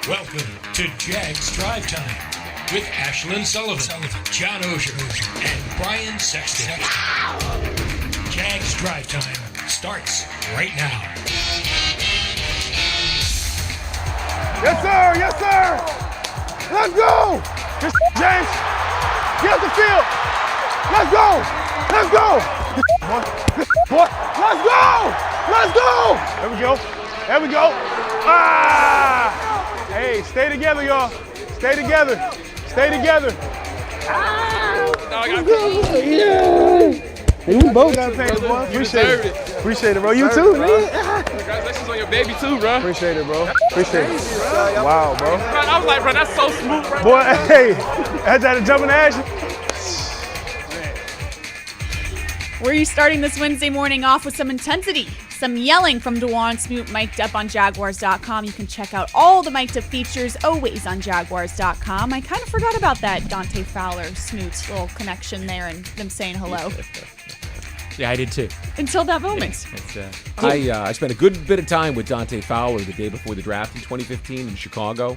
Welcome to Jags Drive Time with Ashlyn Sullivan, John Oehser, and Brian Sexton. Jags Drive Time starts right now. Yes, sir. Yes, sir. Let's go. This James. Get off the field. Let's go. Let's go. Boy. Let's go. Let's go. There we go. There we go. Ah. Hey, stay together, y'all. Stay together. Stay together. Ah. Yeah. Hey, we both got paid, bro. Appreciate it. Appreciate it, bro. You too, man. Congratulations on your baby too, bro. Appreciate it, bro. Appreciate it. Wow, bro. I was like, bro, that's so smooth, bro. Boy, hey, that's how to jump in the action. We're starting this Wednesday morning off with some intensity, some yelling from DeJuan Smoot, mic'd up on Jaguars.com. You can check out all the mic'd up features always on Jaguars.com. I kind of forgot about that Dante Fowler Smoot little connection there and them saying hello. Yeah, I did too. Until that moment. I spent a good bit of time with Dante Fowler the day before the draft in 2015 in Chicago.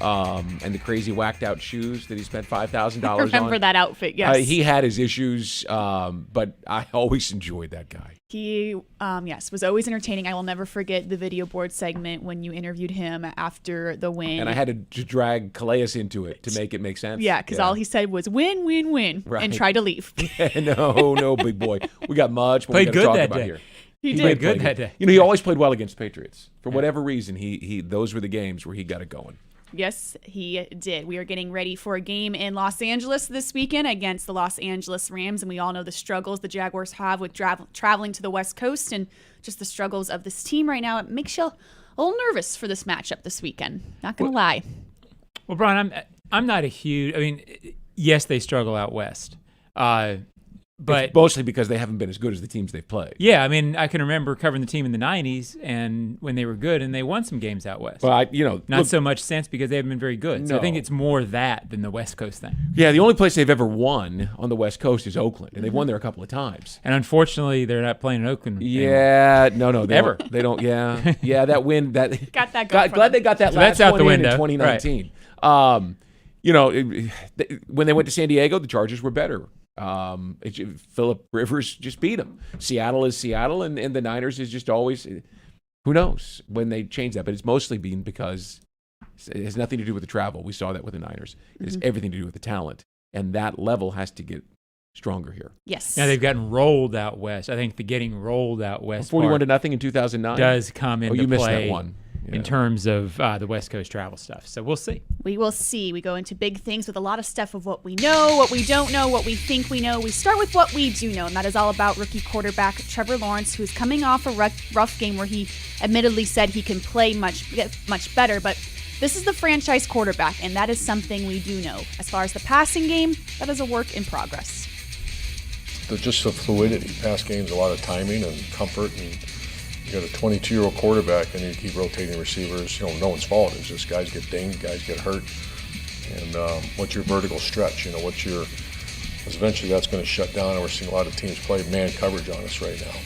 And the crazy whacked out shoes that he spent $5,000 on. Remember that outfit, yes. He had his issues, but I always enjoyed that guy. He, was always entertaining. I will never forget the video board segment when you interviewed him after the win. And I had to drag Calais into it to make it make sense. Yeah, because all he said was win, win, win, right. and tried to leave. No, big boy. We got much more to talk about here. He did. Played good that day. You know, he always played well against Patriots. For whatever reason, those were the games where he got it going. Yes, he did. We are getting ready for a game in Los Angeles this weekend against the Los Angeles Rams, and we all know the struggles the Jaguars have with traveling to the West Coast and just the struggles of this team right now. It makes you a little nervous for this matchup this weekend. Not going to lie. Well, Brian, I'm not a huge – I mean, yes, they struggle out west. But it's mostly because they haven't been as good as the teams they've played. Yeah, I mean, I can remember covering the team in the 90s and when they were good, and they won some games out west. Well, not so much since because they haven't been very good. So I think it's more that than the West Coast thing. Yeah, the only place they've ever won on the West Coast is Oakland, and they've won there a couple of times. And unfortunately, they're not playing in Oakland Yeah, anymore. no, they don't. Yeah, that win that got that. Glad they got that so last that's out one the window. in 2019. Right. When they went to San Diego, the Chargers were better. Phillip Rivers just beat them. Seattle is Seattle, and the Niners is just always, who knows when they change that, but it's mostly been because it has nothing to do with the travel. We saw that with the Niners. It has everything to do with the talent, and that level has to get stronger here. Yes. Now they've gotten rolled out west. I think the getting rolled out west 41-0 in 2009 does come into you missed play that one. Yeah. In terms of the West Coast travel stuff. So we'll see. We will see. We go into big things with a lot of stuff of what we know, what we don't know, what we think we know. We start with what we do know, and that is all about rookie quarterback Trevor Lawrence, who is coming off a rough game where he admittedly said he can play much better, but this is the franchise quarterback, and that is something we do know. As far as the passing game, that is a work in progress. Just the fluidity. Pass game's a lot of timing and comfort, and you got a 22-year-old quarterback, and you keep rotating receivers. No one's fault. It's just guys get dinged, guys get hurt. And what's your vertical stretch? Because eventually that's going to shut down, and we're seeing a lot of teams play man coverage on us right now.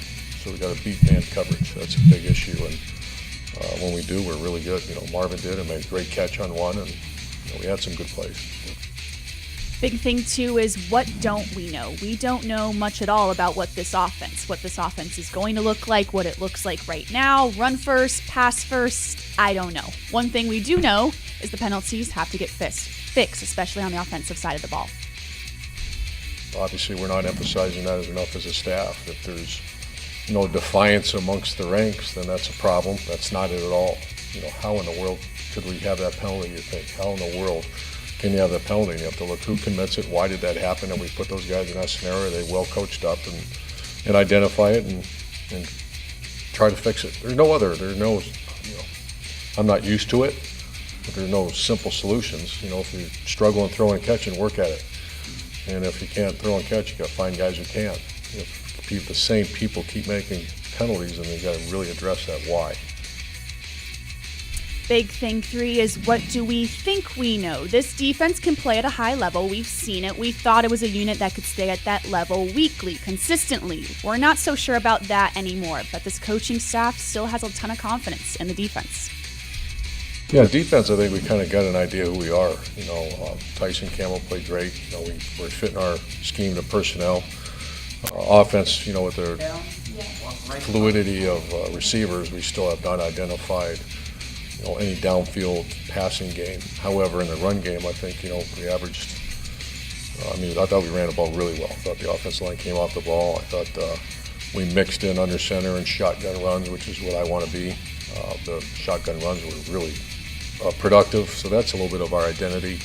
So we got to beat man coverage. That's a big issue, and when we do, we're really good. Marvin did and made a great catch on one, and we had some good plays. Big thing, too, is what don't we know? We don't know much at all about what this offense is going to look like, what it looks like right now. Run first, pass first, I don't know. One thing we do know is the penalties have to get fixed, especially on the offensive side of the ball. Obviously, we're not emphasizing that enough as a staff. If there's defiance amongst the ranks, then that's a problem. That's not it at all. How in the world could we have that penalty, you think? How in the world can you have that penalty? You have to look who commits it, why did that happen, and we put those guys in that scenario. They well coached up and identify it and try to fix it. There's no I'm not used to it, but there's no simple solutions. If you struggle in throw and catch, and work at it. And if you can't throw and catch, you got to find guys who can. If the same people keep making penalties, and you got to really address that why. Big thing 3 is what do we think we know? This defense can play at a high level. We've seen it. We thought it was a unit that could stay at that level weekly, consistently. We're not so sure about that anymore, but this coaching staff still has a ton of confidence in the defense. Yeah, defense, I think we kind of got an idea who we are. Tyson Campbell played great. We're fitting our scheme to personnel. Offense, with their fluidity of receivers, we still have not identified, any downfield passing game. However, in the run game, I think, we averaged, I thought we ran the ball really well. I thought the offensive line came off the ball. I thought we mixed in under center and shotgun runs, which is what I want to be. The shotgun runs were really productive, so that's a little bit of our identity.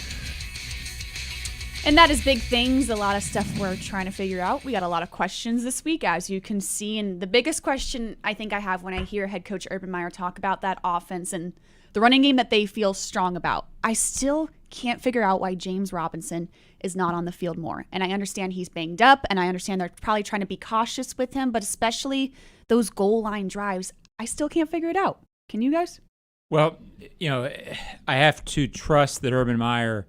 And that is big things, a lot of stuff we're trying to figure out. We got a lot of questions this week, as you can see. And the biggest question I think I have when I hear head coach Urban Meyer talk about that offense and the running game that they feel strong about, I still can't figure out why James Robinson is not on the field more. And I understand he's banged up, and I understand they're probably trying to be cautious with him, but especially those goal line drives, I still can't figure it out. Can you guys? Well, I have to trust that Urban Meyer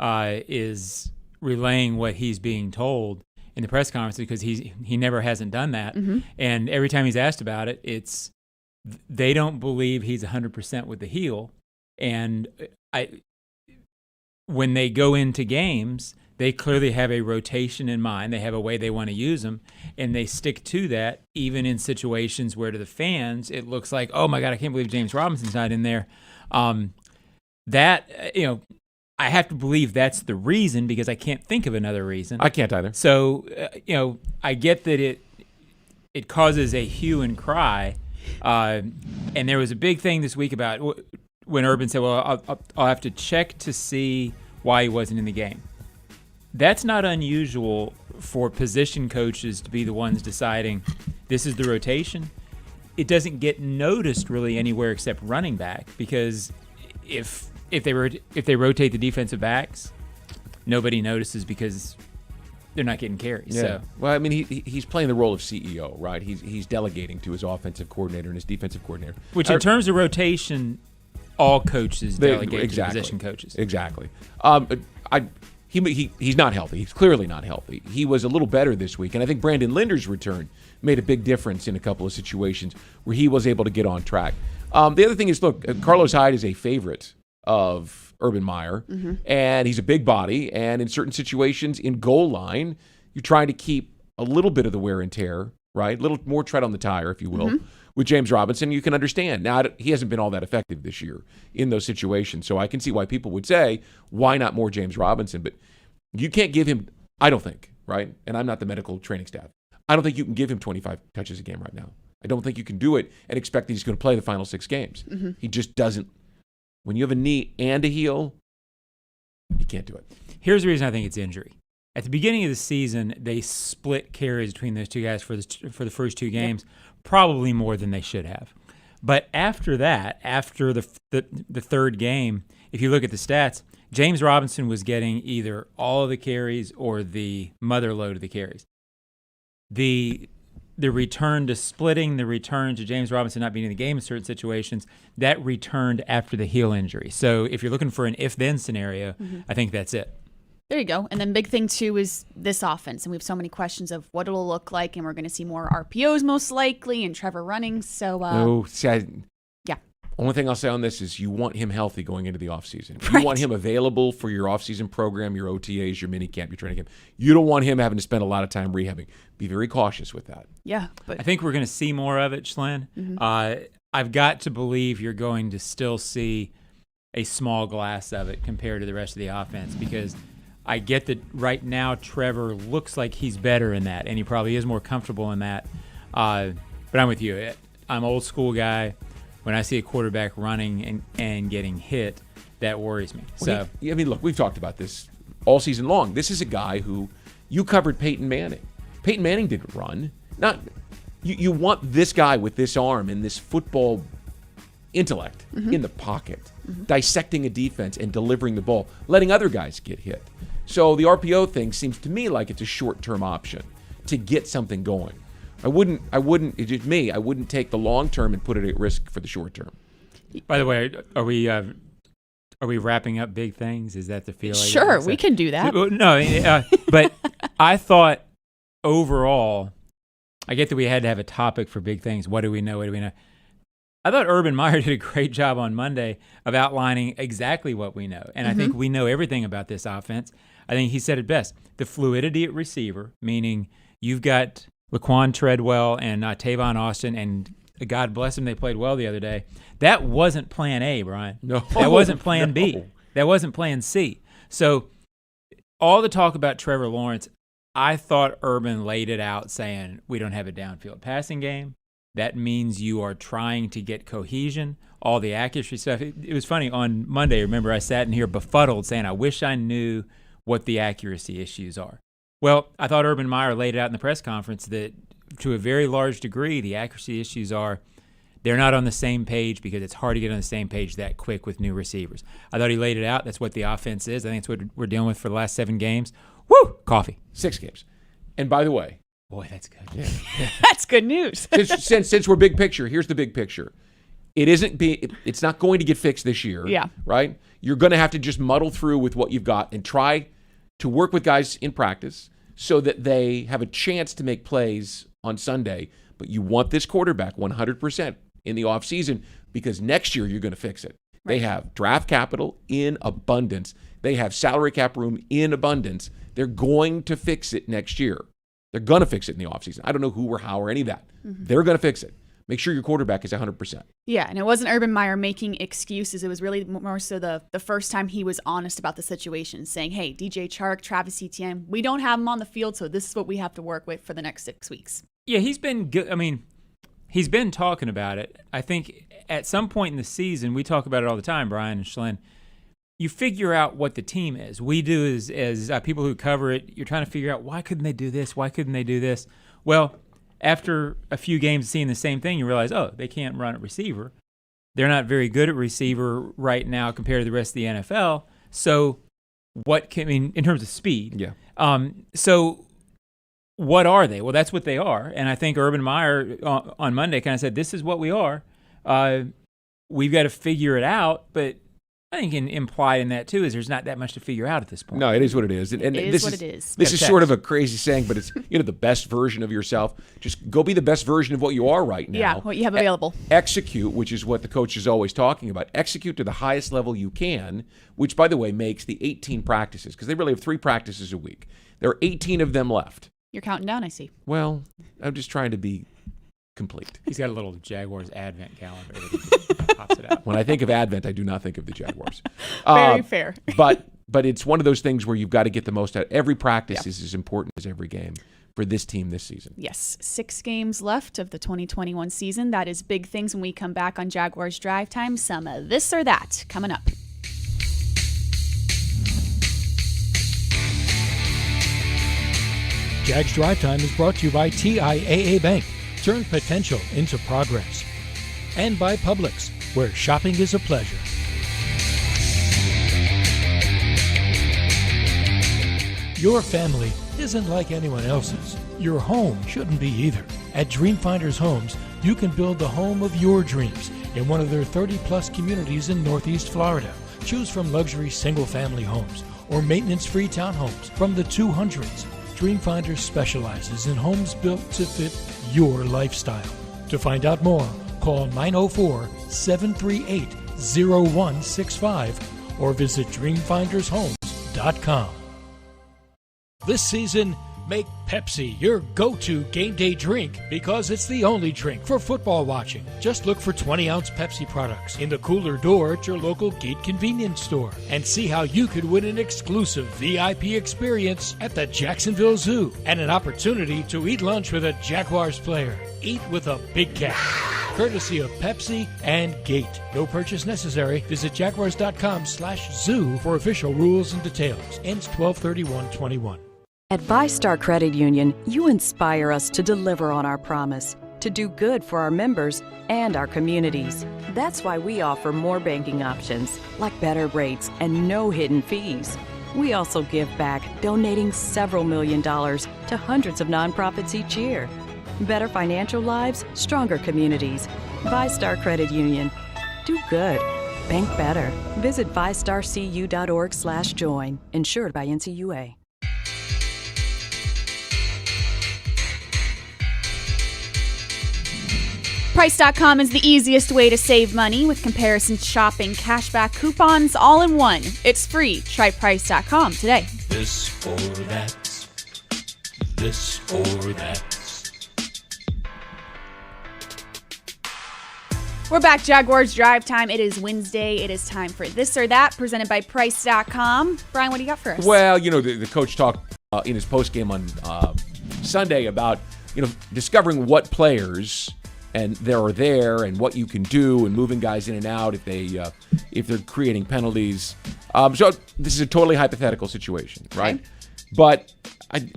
is relaying what he's being told in the press conference, because he never hasn't done that. Mm-hmm. And every time he's asked about it, it's they don't believe he's 100% with the heel. And when they go into games, they clearly have a rotation in mind. They have a way they want to use them, and they stick to that even in situations where to the fans it looks like, oh my God, I can't believe James Robinson's not in there. I have to believe that's the reason, because I can't think of another reason. I can't either. So, I get that it causes a hue and cry. And there was a big thing this week about when Urban said, well, I'll have to check to see why he wasn't in the game. That's not unusual for position coaches to be the ones deciding this is the rotation. It doesn't get noticed really anywhere except running back, because if they rotate the defensive backs, nobody notices because they're not getting carries. Yeah. So. Well, I mean, he's playing the role of CEO, right? He's delegating to his offensive coordinator and his defensive coordinator. Which, in terms of rotation, all coaches delegate to position coaches. Exactly. He's not healthy. He's clearly not healthy. He was a little better this week, and I think Brandon Linder's return made a big difference in a couple of situations where he was able to get on track. The other thing is, look, Carlos Hyde is a favorite of Urban Meyer, mm-hmm. and he's a big body, and in certain situations in goal line, you're trying to keep a little bit of the wear and tear, right? A little more tread on the tire, if you will. Mm-hmm. With James Robinson, you can understand. Now, he hasn't been all that effective this year in those situations, so I can see why people would say, why not more James Robinson? But you can't give him, I don't think, right? And I'm not the medical training staff. I don't think you can give him 25 touches a game right now. I don't think you can do it and expect that he's going to play the final 6 games. Mm-hmm. He just doesn't. When you have a knee and a heel, you can't do it. Here's the reason I think it's injury. At the beginning of the season, they split carries between those two guys for the first 2 games, probably more than they should have. But after that, after the third game, if you look at the stats, James Robinson was getting either all of the carries or the mother load of the carries. The return to splitting, the return to James Robinson not being in the game in certain situations, that returned after the heel injury. So if you're looking for an if-then scenario, mm-hmm. I think that's it. There you go. And then big thing, too, is this offense. And we have so many questions of what it'll look like. And we're going to see more RPOs most likely and Trevor running. So, yeah. Only thing I'll say on this is you want him healthy going into the offseason. Right. You want him available for your offseason program, your OTAs, your minicamp, your training camp. You don't want him having to spend a lot of time rehabbing. Be very cautious with that. Yeah. But I think we're going to see more of it, Schlin. Mm-hmm. I've got to believe you're going to still see a small glass of it compared to the rest of the offense, because I get that right now Trevor looks like he's better in that, and he probably is more comfortable in that. But I'm with you. I'm an old school guy. When I see a quarterback running and getting hit, that worries me. Well, look, we've talked about this all season long. This is a guy who you covered Peyton Manning. Peyton Manning didn't run. You want this guy with this arm and this football intellect mm-hmm. in the pocket, mm-hmm. dissecting a defense and delivering the ball, letting other guys get hit. So the RPO thing seems to me like it's a short-term option to get something going. I wouldn't, it's just me, I wouldn't take the long term and put it at risk for the short term. By the way, are we wrapping up big things? Is that the feeling? Sure, we can do that. No, but I thought overall, I get that we had to have a topic for big things. What do we know? I thought Urban Meyer did a great job on Monday of outlining exactly what we know. And I think we know everything about this offense. I think he said it best. The fluidity at receiver, meaning you've got Laquan Treadwell and Tavon Austin, and God bless them, they played well the other day. That wasn't plan A, Brian. No. That wasn't plan B. That wasn't plan C. So all the talk about Trevor Lawrence, I thought Urban laid it out saying we don't have a downfield passing game. That means you are trying to get cohesion, all the accuracy stuff. It was funny, on Monday, remember, I sat in here befuddled saying, I wish I knew what the accuracy issues are. Well, I thought Urban Meyer laid it out in the press conference that to a very large degree, the accuracy issues are they're not on the same page because it's hard to get on the same page that quick with new receivers. I thought he laid it out. That's what the offense is. I think that's what we're dealing with for the last 7 games. Woo! Coffee. 6 games. And by the way, boy, that's good. Yeah. That's good news. since we're big picture, here's the big picture. It's not going to get fixed this year. Yeah. Right? You're going to have to just muddle through with what you've got and try to work with guys in practice so that they have a chance to make plays on Sunday. But you want this quarterback 100% in the offseason because next year you're going to fix it. Right. They have draft capital in abundance. They have salary cap room in abundance. They're going to fix it next year. They're going to fix it in the offseason. I don't know who or how or any of that. They're going to fix it. Make sure your quarterback is 100%. Yeah, and it wasn't Urban Meyer making excuses. It was really more so the first time he was honest about the situation, saying, hey, DJ Chark, Travis Etienne, we don't have them on the field, so this is what we have to work with for the next 6 weeks. Yeah, he's been good. I mean, he's been talking about it. I think at some point in the season, we talk about it all the time, Brian and Ashlyn, you figure out what the team is. We do as people who cover it, you're trying to figure out why couldn't they do this? Why couldn't they do this? Well, after a few games seeing the same thing, you realize, oh, they can't run at receiver. They're not very good at receiver right now compared to the rest of the NFL. So in terms of speed. Yeah. So what are they? Well, that's what they are. And I think Urban Meyer on Monday kind of said, this is what we are. We've got to figure it out. But I think implied in that, too, is there's not that much to figure out at this point. No, it is what it is. And it is what it is. This is sort of a crazy saying, but it's the best version of yourself. Just go be the best version of what you are right now. Yeah, what you have available. Execute, which is what the coach is always talking about. Execute to the highest level you can, which, by the way, makes the 18 practices, because they really have 3 practices a week. There are 18 of them left. You're counting down, I see. Well, I'm just trying to be complete. He's got a little Jaguars Advent calendar that he pops it out. When I think of Advent, I do not think of the Jaguars. Very fair. but it's one of those things where you've got to get the most out. Every practice is as important as every game for this team this season. Yes, 6 games left of the 2021 season. That is big things when we come back on Jaguars Drive Time. Some of this or that coming up. Jags Drive Time is brought to you by TIAA Bank. Turn potential into progress. And by Publix, where shopping is a pleasure. Your family isn't like anyone else's. Your home shouldn't be either. At Dreamfinders Homes, you can build the home of your dreams in one of their 30-plus communities in Northeast Florida. Choose from luxury single-family homes or maintenance-free townhomes from the 200s. Dreamfinders specializes in homes built to fit your lifestyle. To find out more, call 904-738-0165 or visit dreamfindershomes.com. This season, make Pepsi your go-to game day drink because it's the only drink for football watching. Just look for 20-ounce Pepsi products in the cooler door at your local Gate convenience store and see how you could win an exclusive VIP experience at the Jacksonville Zoo and an opportunity to eat lunch with a Jaguars player. Eat with a big cat. Courtesy of Pepsi and Gate. No purchase necessary. Visit jaguars.com/zoo for official rules and details. Ends 12/31/21. At VyStar Credit Union, you inspire us to deliver on our promise, to do good for our members and our communities. That's why we offer more banking options, like better rates and no hidden fees. We also give back, donating several $1 million to hundreds of nonprofits each year. Better financial lives, stronger communities. VyStar Credit Union. Do good. Bank better. Visit vystarcu.org/join. Insured by NCUA. TryPrice.com is the easiest way to save money with comparison shopping, cashback, coupons, all in one. It's free. TryPrice.com today. This or that. This or that. We're back, Jaguars Drive Time. It is Wednesday. It is time for This or That, presented by Price.com. Brian, what do you got for us? Well, the coach talked in his postgame on Sunday about, discovering what players and they're there and what you can do and moving guys in and out if they're creating penalties. So this is a totally hypothetical situation, right? Okay. But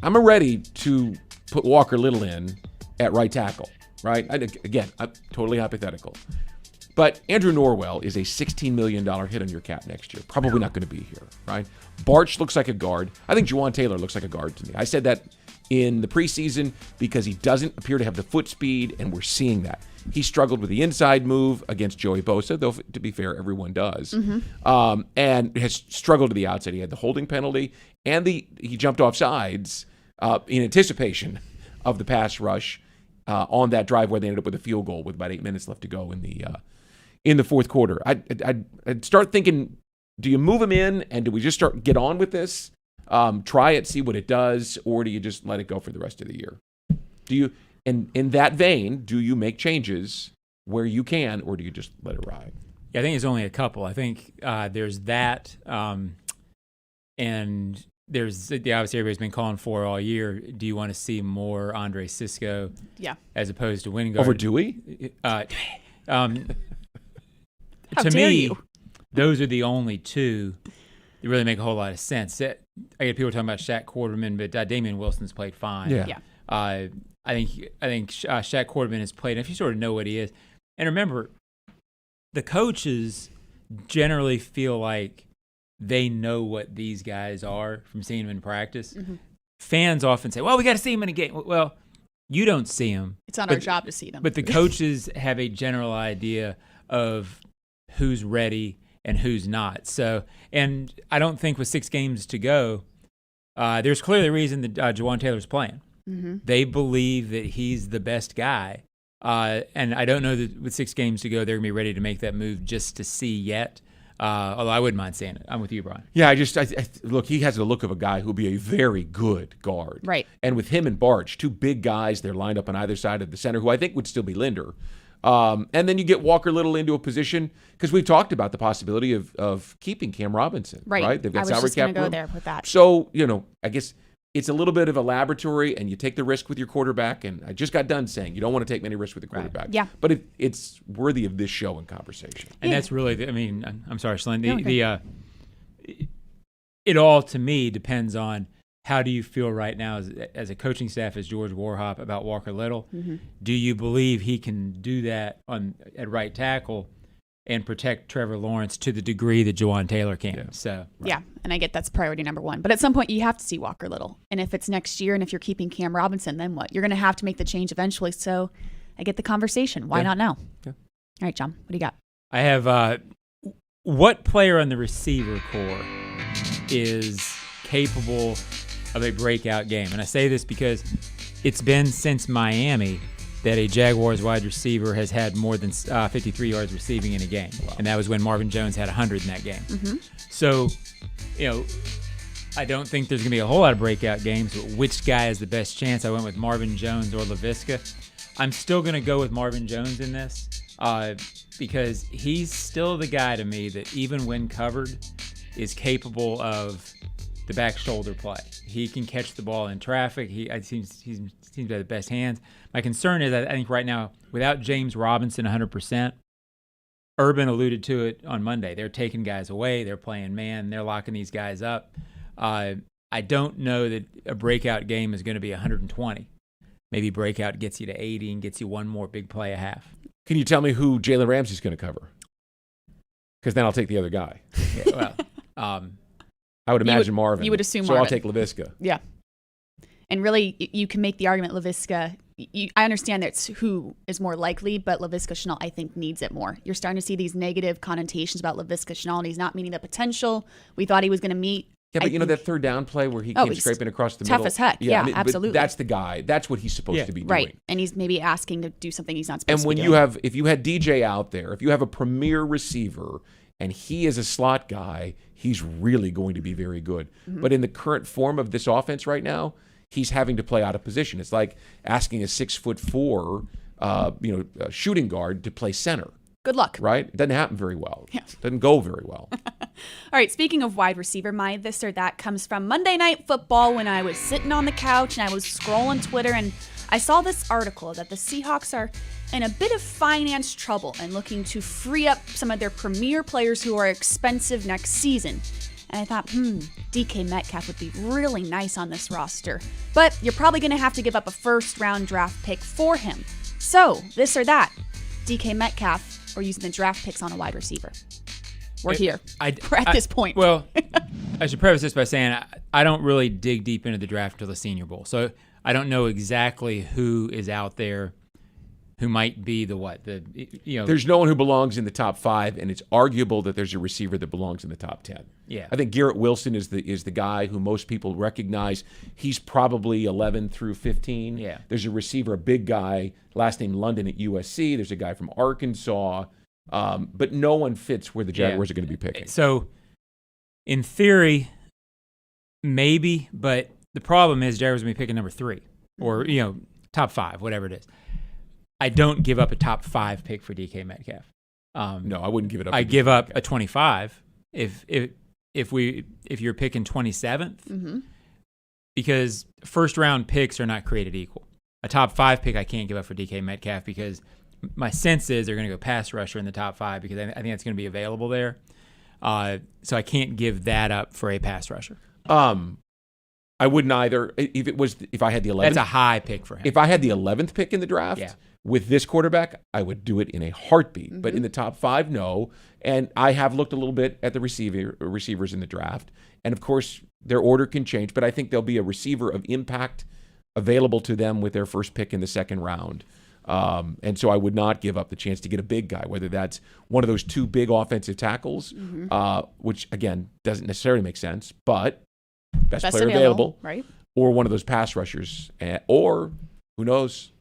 I'm ready to put Walker Little in at right tackle, right? Again, I'm totally hypothetical. But Andrew Norwell is a $16 million hit on your cap next year. Probably not going to be here, right? Barch looks like a guard. I think Juwan Taylor looks like a guard to me. I said that in the preseason because he doesn't appear to have the foot speed, and we're seeing that. He struggled with the inside move against Joey Bosa, though, to be fair, everyone does, and has struggled to the outside. He had the holding penalty, and he jumped off sides in anticipation of the pass rush on that drive where they ended up with a field goal with about 8 minutes left to go in the fourth quarter. I'd start thinking, do you move him in, and do we just get on with this? Try it, see what it does, or do you just let it go for the rest of the year? Do you, in that vein, do you make changes where you can, or do you just let it ride? Yeah, I think it's only a couple. I think there's that, and there's the obviously everybody's been calling for all year. Do you want to see more Andre Cisco? Yeah. As opposed to Wingard? Over Dewey? How to dare me, you. those are the only two that really make a whole lot of sense. I get people talking about Shaq Quarterman, but Damian Wilson's played fine. Yeah. I think Shaq Quarterman has played. If you sort of know what he is, and remember, the coaches generally feel like they know what these guys are from seeing them in practice. Mm-hmm. Fans often say, "Well, we got to see them in a game." Well, you don't see them. It's not our job to see them. But the coaches have a general idea of who's ready and who's not. So, and I don't think with 6 games to go, there's clearly a reason that Juwan Taylor's playing. Mm-hmm. They believe that he's the best guy. And I don't know that with 6 games to go, they're going to be ready to make that move just to see yet. Although I wouldn't mind seeing it. I'm with you, Brian. Yeah, I look, he has the look of a guy who'll be a very good guard. Right. And with him and Barch, 2 big guys, they're lined up on either side of the center, who I think would still be Linder. And then you get Walker Little into a position, because we've talked about the possibility of keeping Cam Robinson. Right. They've got salary cap room. I was just going to go there with that. So, I guess it's a little bit of a laboratory, and you take the risk with your quarterback. And I just got done saying you don't want to take many risks with the quarterback. Right. Yeah. But it's worthy of this show and conversation. And that's really, I'm sorry, Ashlyn. It all, to me, depends on how do you feel right now as a coaching staff, as George Warhop, about Walker Little? Mm-hmm. Do you believe he can do that at right tackle and protect Trevor Lawrence to the degree that Juwan Taylor can? Yeah. So Yeah, and I get that's priority number 1. But at some point, you have to see Walker Little. And if it's next year, and if you're keeping Cam Robinson, then what? You're going to have to make the change eventually. So I get the conversation. Why not now? Yeah. All right, John, what do you got? I have what player on the receiver core is capable of a breakout game? And I say this because it's been since Miami that a Jaguars wide receiver has had more than 53 yards receiving in a game. Wow. And that was when Marvin Jones had 100 in that game. Mm-hmm. So, I don't think there's going to be a whole lot of breakout games, but which guy has the best chance? I went with Marvin Jones or LaVisca. I'm still going to go with Marvin Jones in this because he's still the guy to me that even when covered is capable of the back shoulder play. He can catch the ball in traffic. He seems to have the best hands. My concern is I think right now, without James Robinson 100%, Urban alluded to it on Monday. They're taking guys away. They're playing man. They're locking these guys up. I don't know that a breakout game is going to be 120. Maybe breakout gets you to 80 and gets you one more big play a half. Can you tell me who Jalen Ramsey's going to cover? Because then I'll take the other guy. Yeah, well, I would imagine Marvin. You would assume so Marvin. I'll take LaVisca. Yeah. And really, you can make the argument LaVisca. I understand that's who is more likely, but LaVisca Chenault, I think, needs it more. You're starting to see these negative connotations about LaVisca Chenault, and he's not meeting the potential we thought he was going to meet Yeah, but that third down play where he came scraping across the middle. Tough as heck. Yeah, but absolutely. That's the guy. That's what he's supposed to be doing. Right. And he's maybe asking to do something he's not supposed to be doing. And if you had DJ out there, if you have a premier receiver and he is a slot guy, he's really going to be very good. Mm-hmm. But in the current form of this offense right now, he's having to play out of position. It's like asking a 6'4", shooting guard to play center. Good luck. Right? It doesn't happen very well. Yeah. It doesn't go very well. All right, speaking of wide receiver, my this or that comes from Monday Night Football when I was sitting on the couch and I was scrolling Twitter and I saw this article that the Seahawks are in a bit of finance trouble and looking to free up some of their premier players who are expensive next season. And I thought, DK Metcalf would be really nice on this roster. But you're probably going to have to give up a first-round draft pick for him. So, this or that, DK Metcalf or using the draft picks on a wide receiver. We're here. We're at this point. Well, I should preface this by saying I don't really dig deep into the draft until the Senior Bowl. So I don't know exactly who is out there who might be There's no one who belongs in the top 5, and it's arguable that there's a receiver that belongs in the top 10. Yeah. I think Garrett Wilson is the guy who most people recognize. He's probably 11 through 15. Yeah. There's a receiver, a big guy, last name London at USC. There's a guy from Arkansas. But no one fits where the Jaguars are going to be picking. So, in theory, maybe, but the problem is Jaguars are going to be picking number 3 or, top 5, whatever it is. I don't give up a top 5 pick for DK Metcalf. No, I wouldn't give it up. I give up a 25 if you're picking 27th, because first round picks are not created equal. A top 5 pick I can't give up for DK Metcalf because my sense is they're going to go pass rusher in the top 5 because I think that's going to be available there. So I can't give that up for a pass rusher. I wouldn't either. If I had the 11th, that's a high pick for him. If I had the 11th pick in the draft with this quarterback, I would do it in a heartbeat. But in the top 5, no. And I have looked a little bit at the receivers in the draft, and of course their order can change. But I think there'll be a receiver of impact available to them with their first pick in the second round. And so I would not give up the chance to get a big guy, whether that's one of those 2 big offensive tackles, which, again, doesn't necessarily make sense, but best player available, right? Or one of those pass rushers, or who knows,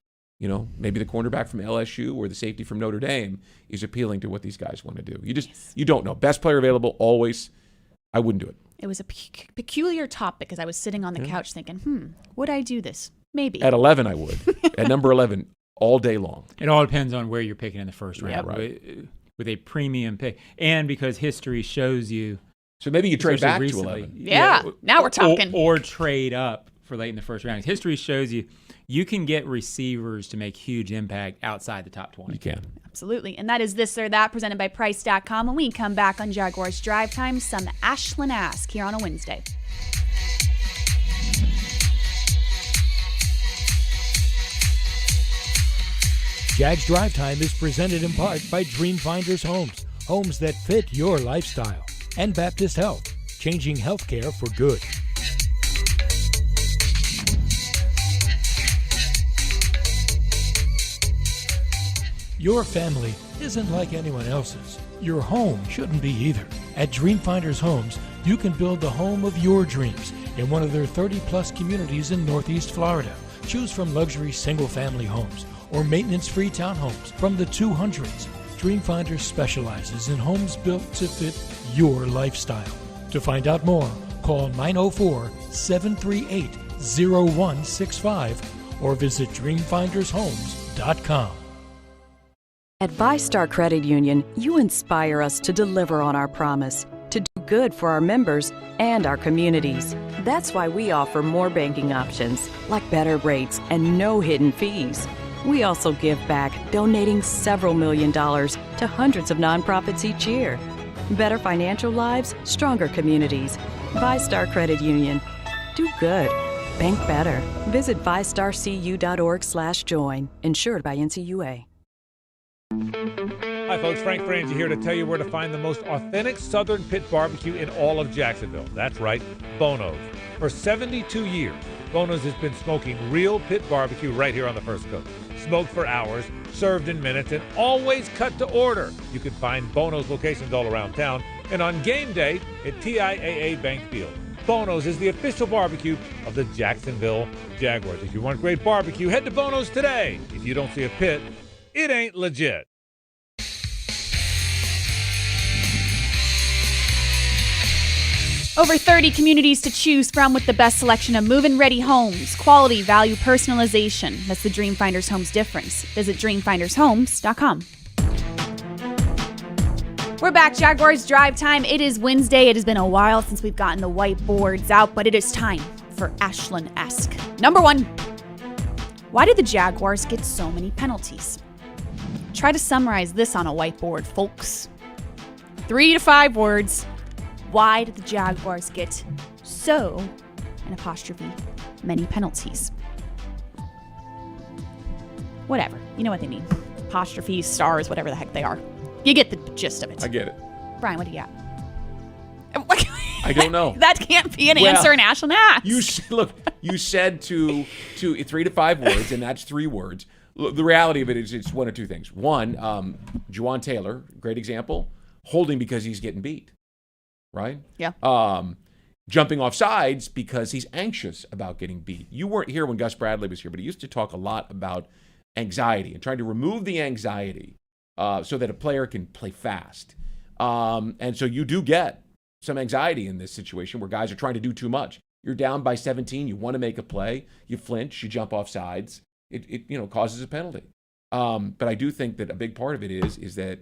maybe the cornerback from LSU or the safety from Notre Dame is appealing to what these guys want to do. You don't know. Best player available, always. I wouldn't do it. It was a peculiar topic because I was sitting on the couch thinking, would I do this? Maybe. At 11, I would. At number 11, all day long. It all depends on where you're picking in the first round, right? With a premium pick, and because history shows you. So maybe you trade back to 11. Yeah, now we're talking. Or trade up for late in the first round. History shows you can get receivers to make huge impact outside the top 20. You can. Absolutely. And that is This or That, presented by Price.com. When we come back on Jaguars Drive Time, some Ashlyn Ask here on a Wednesday. Jags Drive Time is presented in part by Dreamfinders Homes, homes that fit your lifestyle, and Baptist Health, changing healthcare for good. Your family isn't like anyone else's. Your home shouldn't be either. At Dreamfinders Homes, you can build the home of your dreams in one of their 30-plus communities in Northeast Florida. Choose from luxury single-family homes or maintenance-free townhomes from the 200s. Dreamfinders specializes in homes built to fit your lifestyle. To find out more, call 904-738-0165 or visit dreamfindershomes.com. At VyStar Credit Union, you inspire us to deliver on our promise, to do good for our members and our communities. That's why we offer more banking options, like better rates and no hidden fees. We also give back, donating several $1 million to hundreds of nonprofits each year. Better financial lives, stronger communities. VyStar Credit Union. Do good. Bank better. Visit vystarcu.org/join. Insured by NCUA. Hi folks, Frank Frangie here to tell you where to find the most authentic Southern pit barbecue in all of Jacksonville. That's right, Bono's. For 72 years, Bono's has been smoking real pit barbecue right here on the First Coast. Smoked for hours, served in minutes, and always cut to order. You can find Bono's locations all around town and on game day at TIAA Bank Field. Bono's is the official barbecue of the Jacksonville Jaguars. If you want great barbecue, head to Bono's today. If you don't see a pit, it ain't legit. Over 30 communities to choose from with the best selection of move-in ready homes. Quality, value, personalization. That's the Dream Finders Homes difference. Visit dreamfindershomes.com. We're back, Jaguars Drive Time. It is Wednesday. It has been a while since we've gotten the whiteboards out, but it is time for Ashlyn-esque. Number 1, why did the Jaguars get so many penalties? Try to summarize this on a whiteboard, folks. 3 to 5 words. Why did the Jaguars get so, an apostrophe, many penalties? Whatever. You know what they mean. Apostrophes, stars, whatever the heck they are. You get the gist of it. I get it. Brian, what do you got? I don't know. That can't be an answer in Ashlyn asked. You said to 3 to 5 words, and that's 3 words. Look, the reality of it is it's one of 2 things. One, Juwan Taylor, great example, holding because he's getting beat, right? Yeah. Jumping off sides because he's anxious about getting beat. You weren't here when Gus Bradley was here, but he used to talk a lot about anxiety and trying to remove the anxiety so that a player can play fast. And so you do get some anxiety in this situation where guys are trying to do too much. You're down by 17. You want to make a play. You flinch. You jump off sides. It causes a penalty. But I do think that a big part of it is that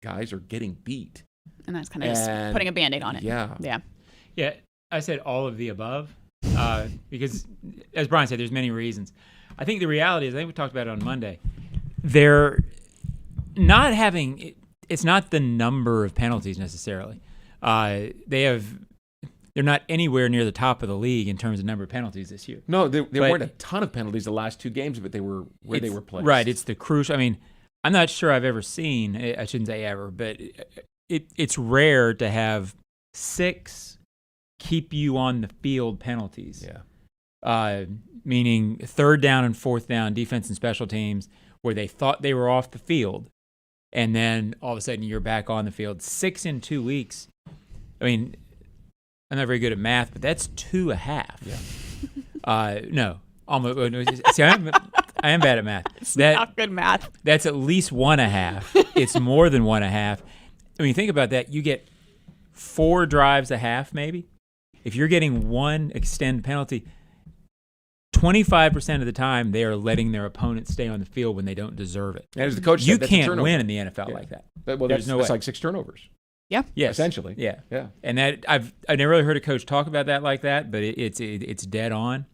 guys are getting beat. And that's kind of just putting a Band-Aid on it. Yeah. Yeah. Yeah, I said all of the above because, as Brian said, there's many reasons. I think the reality is, I think we talked about it on Monday, they're not having – it's not the number of penalties necessarily. They're not anywhere near the top of the league in terms of number of penalties this year. No, there weren't a ton of penalties the last 2 games, but they were where they were placed. Right, it's the crucial – I mean, I'm not sure I've ever seen – I shouldn't say ever, but it's rare to have 6 – keep you on the field penalties. Yeah. Meaning 3rd down and 4th down defense and special teams where they thought they were off the field, and then all of a sudden you're back on the field. 6 in 2 weeks. I mean, I'm not very good at math, but that's 2.5. Yeah. No. Almost. See, I am bad at math. It's not good math. That's at least 1.5. It's more than 1.5. I mean, think about that. You get 4 drives a half, maybe. If you're getting 1 extend penalty, 25% of the time they are letting their opponent stay on the field when they don't deserve it. And as the coach said, you that's can't win in the NFL like that. Well, There's no way. That's like 6 turnovers. Yeah. Yes. Essentially. Yeah. Yeah. And that I've never really heard a coach talk about that like that, but it's dead on.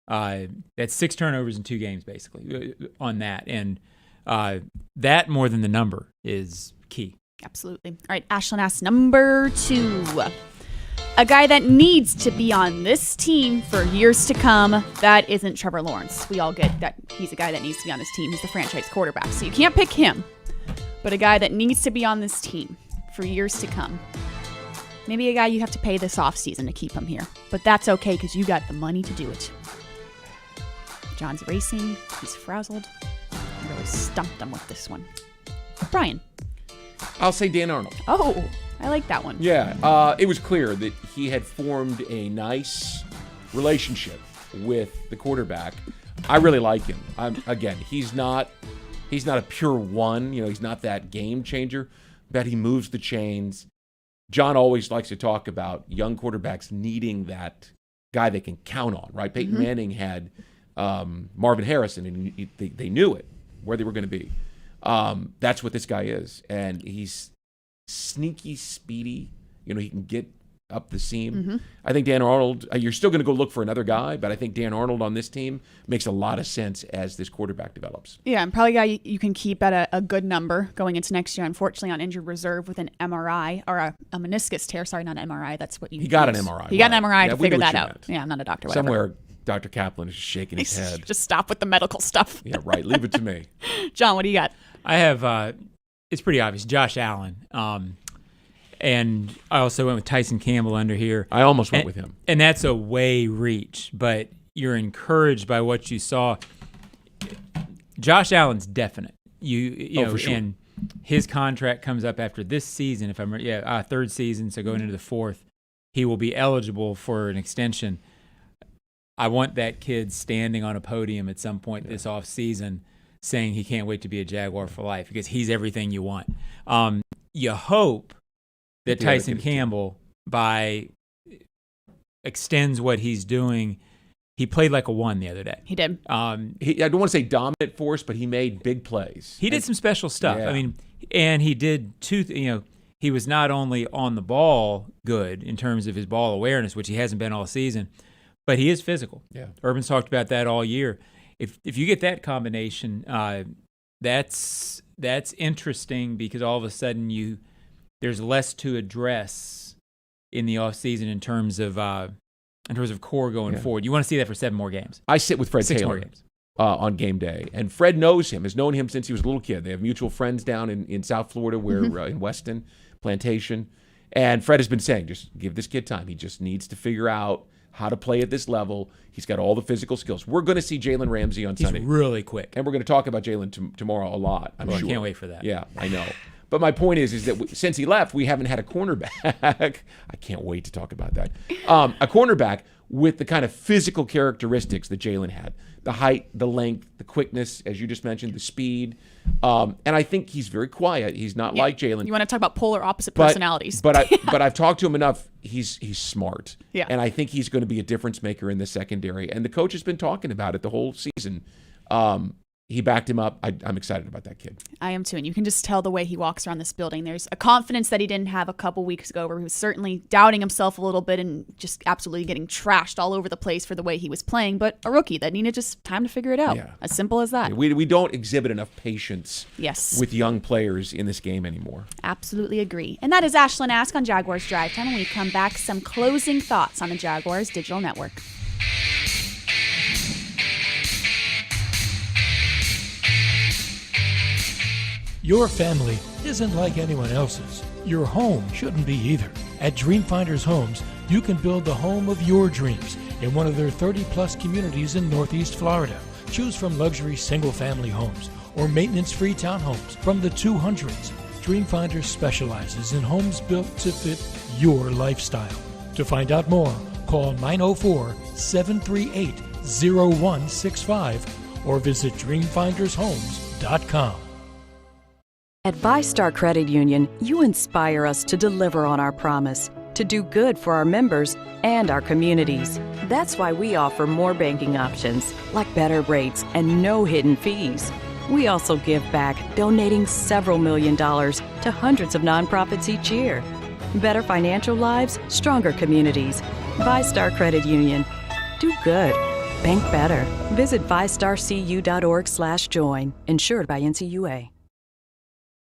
That's 6 turnovers in 2 games basically on that, and that more than the number is key. Absolutely. All right, Ashlyn asks number 2. A guy that needs to be on this team for years to come, that isn't Trevor Lawrence. We all get that he's a guy that needs to be on this team. He's the franchise quarterback, so you can't pick him. But a guy that needs to be on this team for years to come. Maybe a guy you have to pay this offseason to keep him here. But that's okay because you got the money to do it. John's racing. He's frazzled. I really stumped him with this one. Brian. I'll say Dan Arnold. Oh, I like that one. Yeah, it was clear that he had formed a nice relationship with the quarterback. I really like him. Again, he's not a pure one. He's not that game changer, but he moves the chains. John always likes to talk about young quarterbacks needing that guy they can count on, right? Peyton Manning had Marvin Harrison, and they knew it, where they were going to be. That's what this guy is, and he's sneaky, speedy. He can get up the seam. I think Dan Arnold, you're still going to go look for another guy, but I think Dan Arnold on this team makes a lot of sense as this quarterback develops. Yeah, and probably a guy you can keep at a good number going into next year. Unfortunately, on injured reserve with an MRI or a meniscus tear. Sorry, not an MRI. That's what you. He got an MRI. He got an MRI to we figure knew what that you out. meant. Yeah, I'm not a doctor. Whatever. Somewhere, Dr. Kaplan is shaking his head. Just stop with the medical stuff. Yeah, right. Leave it to me. John, what do you got? I have. It's pretty obvious. Josh Allen. And I also went with Tyson Campbell under here. I almost went with him. And that's a way reach, but you're encouraged by what you saw. Josh Allen's definite. You know, for sure. And his contract comes up after this season, if I'm right. Yeah, 3rd season, so going into the 4th. he will be eligible for an extension. I want that kid standing on a podium at some point this offseason saying he can't wait to be a Jaguar for life, because he's everything you want. You hope that Tyson Campbell extends what he's doing. He played like a 1 the other day. He did. I don't want to say dominant force, but he made big plays. He did some special stuff. Yeah. I mean, and he did he was not only on the ball good in terms of his ball awareness, which he hasn't been all season, but he is physical. Yeah. Urban's talked about that all year. If you get that combination, that's interesting, because all of a sudden there's less to address in the offseason in terms of core going forward. You want to see that for 7 more games. I sit with Fred 6 Taylor more games. On game day, and Fred knows him, has known him since he was a little kid. They have mutual friends down in South Florida, where in Weston, Plantation. And Fred has been saying, just give this kid time. He just needs to figure out how to play at this level. He's got all the physical skills. We're going to see Jalen Ramsey on Sunday. He's really quick. And we're going to talk about Jalen tomorrow a lot, I'm sure. I can't wait for that. Yeah, I know. But my point is that since he left, we haven't had a cornerback. I can't wait to talk about that. A cornerback with the kind of physical characteristics that Jalen had. The height, the length, the quickness, as you just mentioned, the speed. And I think he's very quiet. He's not like Jalen. You want to talk about polar opposite personalities. But I've talked to him enough. He's smart. Yeah. And I think he's going to be a difference maker in the secondary. And the coach has been talking about it the whole season. He backed him up. I'm excited about that kid. I am too. And you can just tell the way he walks around this building. There's a confidence that he didn't have a couple weeks ago, where he was certainly doubting himself a little bit and just absolutely getting trashed all over the place for the way he was playing. But a rookie that needed just time to figure it out. Yeah. As simple as that. Yeah, we don't exhibit enough patience with young players in this game anymore. Absolutely agree. And that is Ashlyn Ask on Jaguars Drive Time. When we come back, some closing thoughts on the Jaguars Digital Network. Your family isn't like anyone else's. Your home shouldn't be either. At Dreamfinders Homes, you can build the home of your dreams in one of their 30-plus communities in Northeast Florida. Choose from luxury single-family homes or maintenance-free townhomes from the 200s. Dreamfinders specializes in homes built to fit your lifestyle. To find out more, call 904-738-0165 or visit dreamfindershomes.com. At VyStar Credit Union, you inspire us to deliver on our promise, to do good for our members and our communities. That's why we offer more banking options, like better rates and no hidden fees. We also give back, donating several $1 million to hundreds of nonprofits each year. Better financial lives, stronger communities. VyStar Credit Union. Do good. Bank better. Visit vystarcu.org/join. Insured by NCUA.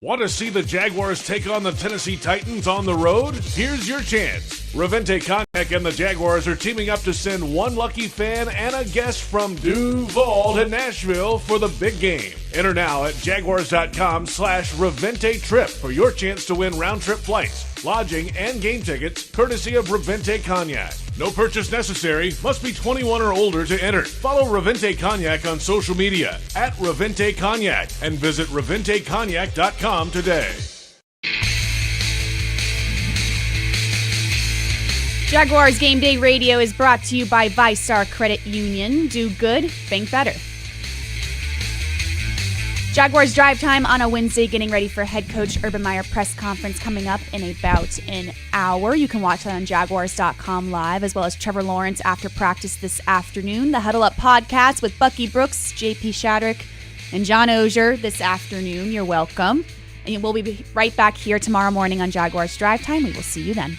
Want to see the Jaguars take on the Tennessee Titans on the road? Here's your chance. Revente Cognac and the Jaguars are teaming up to send one lucky fan and a guest from Duval to Nashville for the big game. Enter now at jaguars.com/Revente Trip for your chance to win round-trip flights, lodging, and game tickets courtesy of Revente Cognac. No purchase necessary. Must be 21 or older to enter. Follow Revente Cognac on social media at Revente Cognac and visit ReventeCognac.com today. Jaguars Game Day Radio is brought to you by VyStar Credit Union. Do good, bank better. Jaguars Drive Time on a Wednesday, getting ready for head coach Urban Meyer press conference coming up in about an hour. You can watch that on Jaguars.com live, as well as Trevor Lawrence after practice this afternoon. The Huddle Up podcast with Bucky Brooks, JP Shadrick, and John Oehser this afternoon. You're welcome. And we'll be right back here tomorrow morning on Jaguars Drive Time. We will see you then.